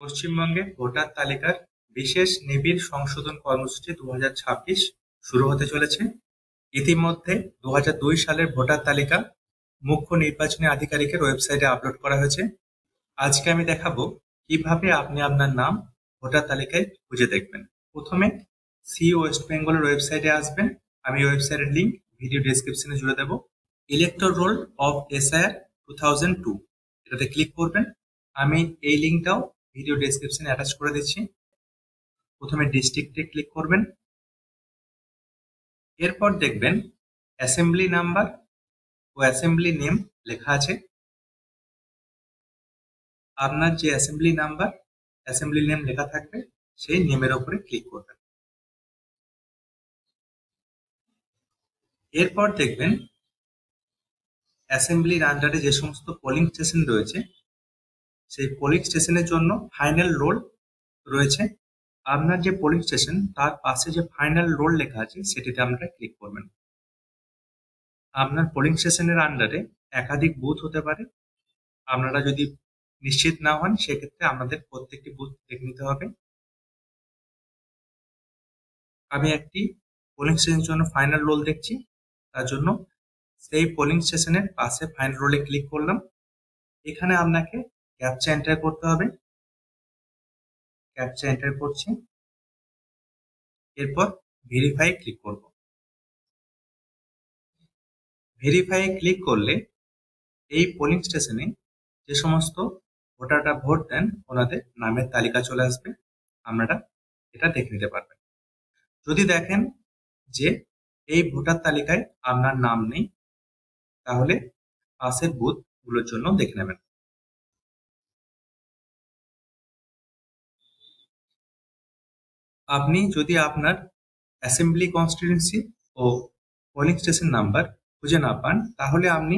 পশ্চিমবঙ্গে ভোটার তালিকার বিশেষ নিবিড় সংশোধন কর্মসূচি 2026 শুরু হতে চলেছে। ইতিমধ্যে 2002 সালের ভোটার তালিকা মুখ্য নির্বাচনী আধিকারিকের ওয়েবসাইটে আপলোড করা হয়েছে। আজকে আমি দেখাবো কিভাবে আপনি আপনার নাম ভোটার তালিকায় খুঁজে দেখবেন। প্রথমে সি ওয়েস্ট বেঙ্গলের ওয়েবসাইটে আসবেন। আমি ওয়েবসাইটের লিঙ্ক ভিডিও ডেসক্রিপশনে জুড়ে দেবো। ইলেক্টর রোল অফ এসআইআর 2002 এটাতে ক্লিক করবেন। আমি এই লিঙ্কটাও ভিডিও ডেসক্রিপশনে অ্যাটাচ করে দিচ্ছি। প্রথমে ডিস্ট্রিক্টে ক্লিক করবেন। এরপর দেখবেন অ্যাসেম্বলি নাম্বার ও অ্যাসেম্বলি নেম লেখা আছে। আপনার যে অ্যাসেম্বলি নাম্বার অ্যাসেম্বলি নেম লেখা থাকবে সেই নেমের ওপরে ক্লিক করবেন। এরপর দেখবেন অ্যাসেম্বলির আন্ডারে যে সমস্ত পোলিং স্টেশন রয়েছে সেই পোলিং স্টেশনের জন্য ফাইনাল রোল রয়েছে। আপনার যে পোলিং স্টেশন তার পাশে যে ফাইনাল রোল লেখা আছে সেটিতে আপনারা ক্লিক করবেন। আপনার পোলিং স্টেশনের আন্ডারে একাধিক বুথ হতে পারে। আপনারা যদি নিশ্চিত না হন সেক্ষেত্রে আপনাদের প্রত্যেকটি বুথ দেখে নিতে হবে। আমি একটি পোলিং স্টেশনের জন্য ফাইনাল রোল দেখছি, তার জন্য সেই পোলিং স্টেশনের পাশে ফাইনাল রোলে ক্লিক করলাম। এখানে আপনাকে ক্যাপচা এন্টার করতে হবে। ক্যাপচা এন্টার করছি। এরপর ভেরিফাই ক্লিক করব। ভেরিফাই ক্লিক করলে এই পোলিং স্টেশনে যে সমস্ত ভোটাররা ভোট দেন ওনাদের নামের তালিকা চলে আসবে। আপনারা এটা দেখে নিতে পারবেন। যদি দেখেন যে এই ভোটার তালিকায় আপনার নাম নেই তাহলে পাশের বুথগুলোর জন্য দেখে নেবেন। আপনি যদি আপনার অ্যাসেম্বলি কনস্টিটিউয়েন্সি ও পোলিং স্টেশন নাম্বার খুঁজে না পান তাহলে আপনি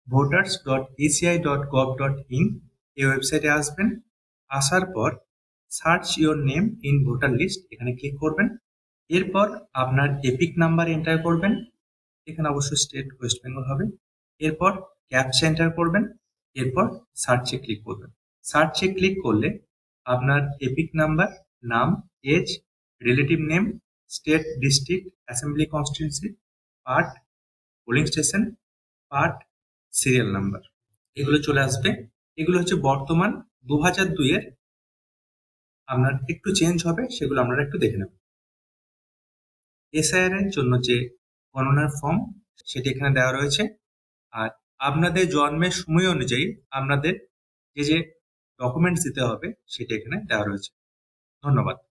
voters.eci.gov.in এই ওয়েবসাইটে আসবেন। আসার পর search your name in voter list এখানে ক্লিক করবেন। এরপর আপনার এপিক নাম্বার এন্টার করবেন। এখানে অবশ্যই স্টেট ওয়েস্ট বেঙ্গল হবে। এরপর ক্যাপচা এন্টার করবেন। এরপর সার্চে ক্লিক করবেন। সার্চে ক্লিক করলে আপনার এপিক নাম্বার, নাম, age, relative name, state, district, assembly constituency, part, polling station, part, serial number এগুলো চলে আসবে। এগুলো হচ্ছে বর্তমান 2002 এর। আপনার একটু চেঞ্জ হবে, সেগুলো আপনারা একটু দেখে নেবেন। এসআইআর এর জন্য যে গণনার ফর্ম সেটি এখানে দেওয়া রয়েছে। আর আপনাদের জন্মের সময় অনুযায়ী আপনাদের যে ডকুমেন্টস দিতে হবে সেটি এখানে দেওয়া রয়েছে। ধন্যবাদ।